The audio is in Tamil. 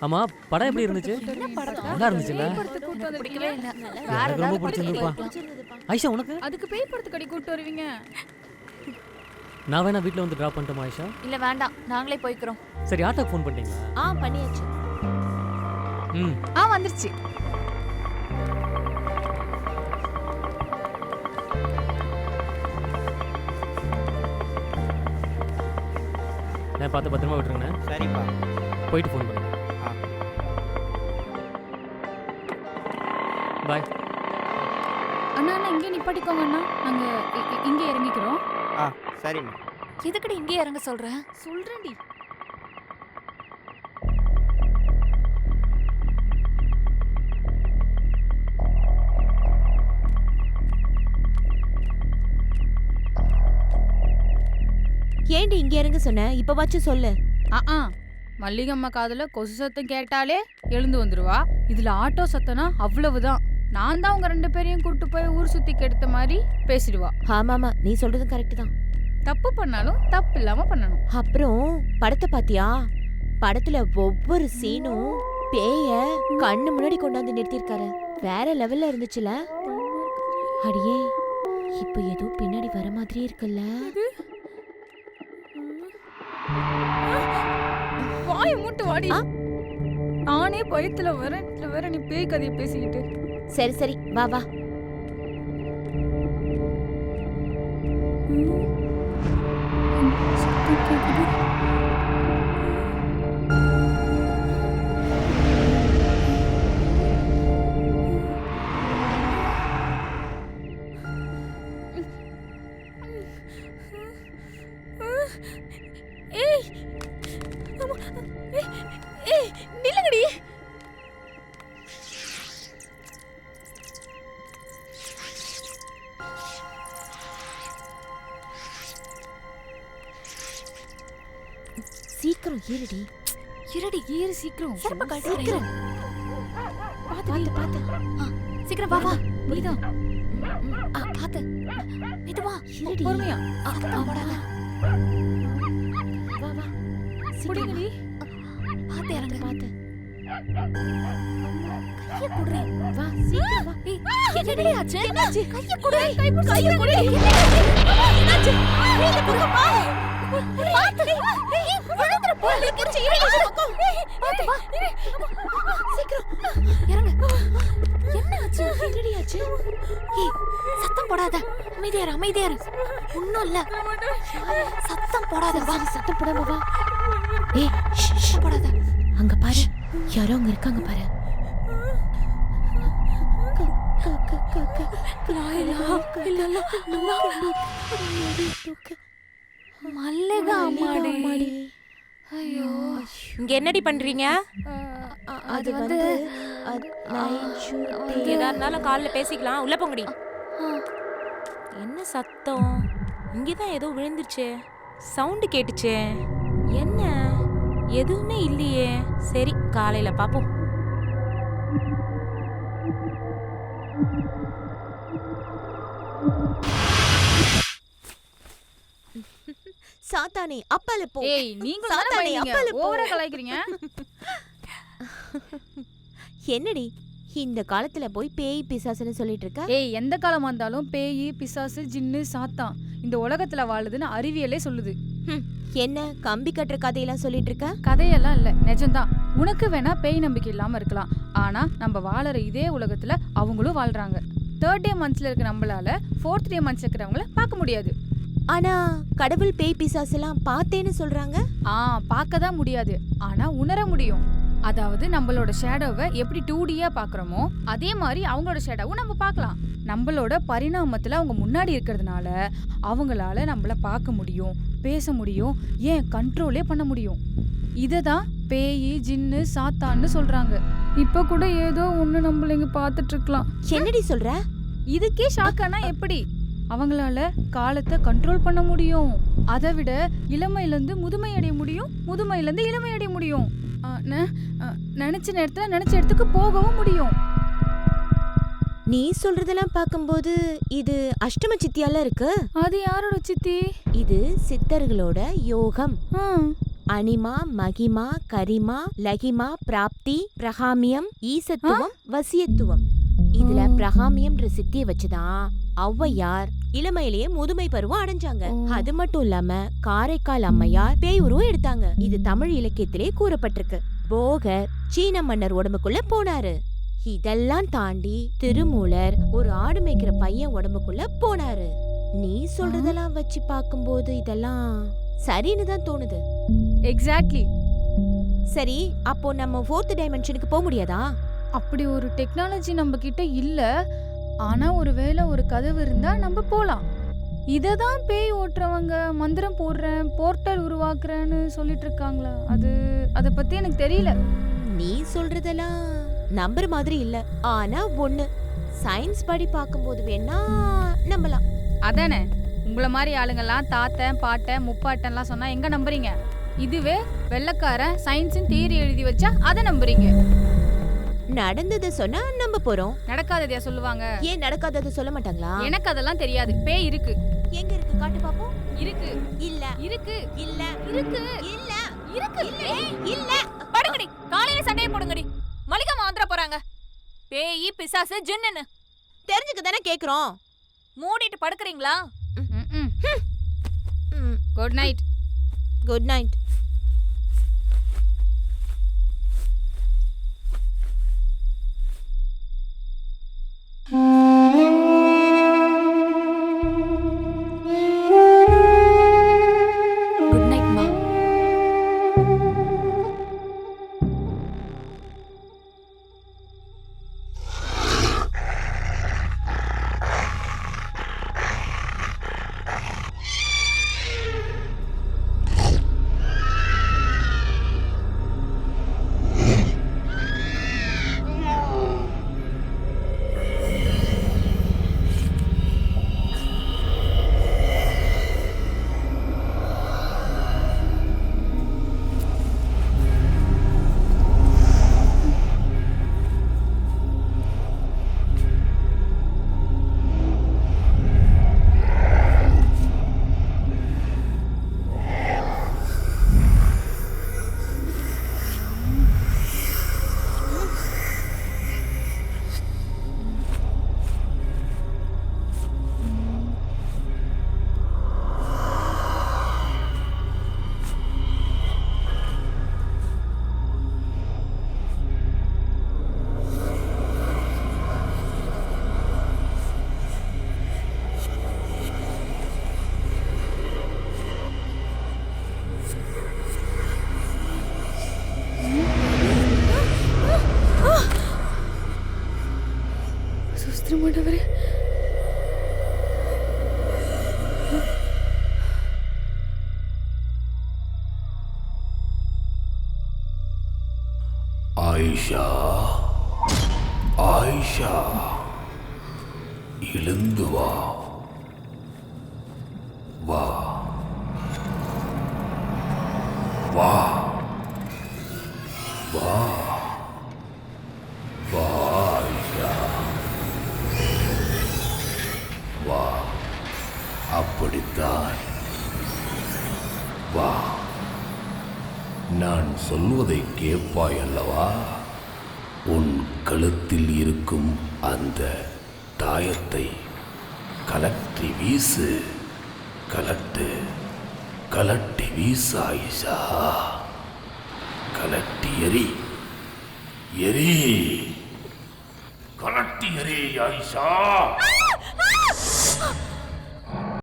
ஆமா படம் எப்படி இருந்துச்சு? நல்லா இருந்துச்சுல? பிடிக்கவே இல்ல. எனக்கு ரொம்ப பிடிச்சிருந்துப்பா. ஆயிஷா உனக்கு? அதுக்கு பேய் படத்துக்கு அடி கூட்டு வருவீங்க. நான் வேணா வீட்ல வந்து டிராப் பண்ணட்டுமா ஆயிஷா? இல்ல வேண்டாம், நாங்களே போய்க்கிறோம். சரி ஆட்டோக்கு ஃபோன் பண்ணிட்டீங்களா? பண்ணியாச்சு. வந்துருச்சு. நான் பார்த்து பத்திரமா விட்டுருங்க. சரிப்பா. போயிட்டு ஃபோன் பண்ணுங்க. பாய். அண்ணா இங்கே நிப்பாட்டிக்கோங்க அண்ணா. நாங்க இங்கே இறங்கிக்கிறோம். சரிம்மா. எதுக்கடி இங்கே இறங்க சொல்ற? சொல்றேன்டி. ஏண்டி இங்க இறங்க சொன்ன? இப்பவாச்சும் சொல்லு. மல்லிகம்மா காதுல கொசு சத்தம் கேட்டாலே எழுந்து வந்துருவா. இதுல ஆட்டோ சத்தம்னா அவ்வளவுதான். நான் தான் உங்க 2 பேரையும் கூட்டு போய் ஊர் சுத்தி கெடுத்த மாதிரி பேசிடுவா. ஆமாமா, நீ சொல்றது கரெக்ட் தான். தப்பு பண்ணாலும் தப்பு இல்லாம பண்ணணும். அப்புறம் படத்தை பாத்தியா? படத்துல ஒவ்வொரு சீனும் பேய கண்ணு முன்னாடி கொண்டாந்து நிறுத்திருக்காரு. வேற லெவல்ல இருந்துச்சுல. அடியே, இப்ப ஏதோ பின்னாடி வர மாதிரியே இருக்குல்ல. வாய மூட்டு வாடி. நானே பயத்துல வேற நீ பேய் கதையை பேசிக்கிட்டு. சரி சரி, வா வா. நில்லுங்கடி. சீக்கிரம் ஏறுடி. ஏறு சீக்கிரம். சீக்கிரம். பாத்து பாத்து. சீக்கிரம் வா வா. நீதான். பாத்து. மெதுவா. ஏறுடி. பொறுமையா. சத்தம் போடாத. வா வா. புடிங்கடி. பாத்து இறங்க. பாத்து. கைய குடுறே. வா சீக்கிரம் வா. என்னடி ஆச்சு? என்னாச்சு? கைய குடுறே. கைய குடுறே. என்னாச்சு? கைய குடுப்பா. பாத்து. விழுந்துற போல கிச்சு இறங்கு. பாத்து வா. சீக்கிரம். இறங்க. என்ன ஆச்சு? என்னடி ஆச்சு? சத்தம் போடாத. அமைதியா இரு. ஒண்ணும் இல்ல. சத்தம் போடாத. வா. சத்தம் போடாம வா. சத்தம் போடாத. அங்க பாரு, யாரோ அங்க இருக்காங்க பாரு. மல்லிகா அம்மாடி. ஐயோ, இங்க என்னடி பண்றீங்க? அது வந்து எதா இருந்தாலும் காலைல பேசிக்கலாம். உள்ள போங்கடி. என்ன சத்தம்? இங்கதான் ஏதோ விழுந்துருச்சு. சவுண்டு கேட்டுச்சே. என்ன? எதுவுமே இல்லையே. சரி, காலையில பாப்போம். சாத்தானே அப்பால போ. ஏய், நீங்க சாத்தானே அப்பால போ. ஓவரா கலாய்க்கிறீங்க. என்னடி இந்த காலத்துல போய் பேய் பிசாசுன்னு சொல்லிட்டு இருக்க? ஏய், எந்த காலமா இருந்தாலும் பேய், பிசாசு, ஜின்னு, சாத்தான் இந்த உலகத்துல வாழுதுன்னு அறிவியலே சொல்லுது. என்ன கம்பி கட்டுற கதையெல்லாம் சொல்லிட்டு இருக்க? கதையெல்லாம் இல்ல, நிஜம்தான். உனக்கு வேணா பேய் நம்பிக்கை இல்லாம இருக்கலாம். ஆனா நம்ம வாழற இதே உலகத்துல அவங்களும் வாழ்றாங்க. 3rd day மந்த்ஸ்ல இருக்க நம்மளால 4th day மந்த்ஸ்ல இருக்கிறவங்கள பார்க்க முடியாது. ஆனா கடவுள் பேய் பிசாசெல்லாம் பார்த்தேன்னு சொல்றாங்க. பார்க்க தான் முடியாது, ஆனா உணர முடியும். அதாவது நம்மளோட ஷேடோவை எப்படி 2Dயா பாக்குறோமோ அதே மாதிரி அவங்களோட ஷேடோவும் நம்ம பார்க்கலாம். நம்மளோட பரிணாமத்துல அவங்க முன்னாடி இருக்கிறதுனால அவங்களால நம்மள பார்க்க முடியும், பேச முடியும், ஏன் கண்ட்ரோலே பண்ண முடியும். இததான் பேய், ஜின்னு, சாத்தான்னு சொல்றாங்க. இப்ப கூட ஏதோ ஒண்ணு நம்மள இங்க பாத்துட்டு இருக்கலாம். என்னடி சொல்ற? இதுக்கே ஷாக்கானா எப்படி? அவங்களால காலத்தை கண்ட்ரோல் பண்ண முடியும். அதை விட இளமையில இருந்து முதுமை அடைய முடியும், முதுமையில இருந்து இளமை அடைய முடியும். நினைச்ச நேரத்துல நினைச்ச இடத்துக்கு போகவும் முடியும். நீ சொல்றதெல்லாம் பார்க்கும்போது இது அஷ்டம சித்தியால இருக்கு. அது யாரோட சித்தி? இது சித்தர்களோட யோகம். அனிமா, மகிமா, கரிமா, லகிமா, பிராப்தி, பிரகாமியம், ஈசத்துவம், வசியத்துவம். இதுல பிரகாமியம்ன்ற சித்திய வச்சுதான் ஔவையார் இளமையிலேயே முதுமை பருவம் அடைஞ்சாங்க. அது மட்டும் இல்லாம காரைக்கால் அம்மையார் பேய் உருவம் எடுத்தாங்க. இது தமிழ் இலக்கியத்திலே கூறப்பட்டிருக்கு. போகர் சீன மன்னர் உடம்புக்குள்ள போனாரு. இதெல்லாம் தாண்டி திருமூலர் ஒரு ஆடு மேய்க்கிற பையன் உடம்புக்குள்ள போனாரு. நீ சொல்றதெல்லாம் வச்சு பாக்கும்போது இதெல்லாம் சரின்னு தான் தோணுது. எக்ஸாக்ட்லி. சரி, அப்போ நம்ம 4th டைமென்ஷனுக்கு போக முடியாதா? அப்படி ஒரு டெக்னாலஜி நம்ம கிட்ட இல்ல. ஆனா ஒருவேளை ஒரு கதவு இருந்தா நம்ம போலாம். இததான் பேய் ஓட்டுறவங்க மந்திரம் போடுறேன், போர்ட்டல் உருவாக்குறேன்னு சொல்லிட்டு இருக்காங்களா? அத பத்தி எனக்கு தெரியல. நீ சொல்றதெல்லாம் நம்புற மாதிரி இல்ல. ஆனா ஒண்ணு, சயின்ஸ் படி பாக்கும்போது வேணா நம்பலாம். அதானே, உங்களை மாதிரி ஆளுங்கெல்லாம் தாத்தன் பாட்டன் முப்பாட்டன்லாம் சொன்னா எங்க நம்புறீங்க? இதுவே வெள்ளக்காரன் சயின்ஸின் தியரி எழுதி வச்சா அதை நம்புறீங்க. நடந்ததை சொன்னா நம்ப போறோம். நடக்காததையா சொல்லுவாங்க? ஏன் நடக்காததை சொல்ல மாட்டாங்களா? எனக்கு அதெல்லாம் தெரியாது. பேய் இருக்கு. எங்க இருக்கு? காட்டு பாப்போம். இருக்கு. இல்ல. இருக்கு. இல்ல. இருக்கு. இல்ல. இருக்கு. ஏய், இல்ல. படுங்கடி, காலையில சண்டையை போடுங்கடி. மளிகை மாந்திர போறாங்க. பேய் பிசாசு ஜின்னு தெரிஞ்சுக்க தானே கேக்குறோம். மூடிட்டு படுக்கிறீங்களா? Good night. Good night. Good night மா. சுஸ்திரமாண்டவரே, ஆயிஷா, ஆயிஷா, எழுந்து வா, வா, வா, வா, வா, ஆயிஷா, வா, அப்படித்தான், வா. நான் சொல்வதை கேட்பாய் அல்லவா? உன் கழுத்தில் இருக்கும் அந்த தாயத்தை கலட்டி வீசு. கலட்டு, கலட்டி வீசு ஆயிஷா. கலட்டி எரி, எரி, கலட்டி எரி ஆயிஷா.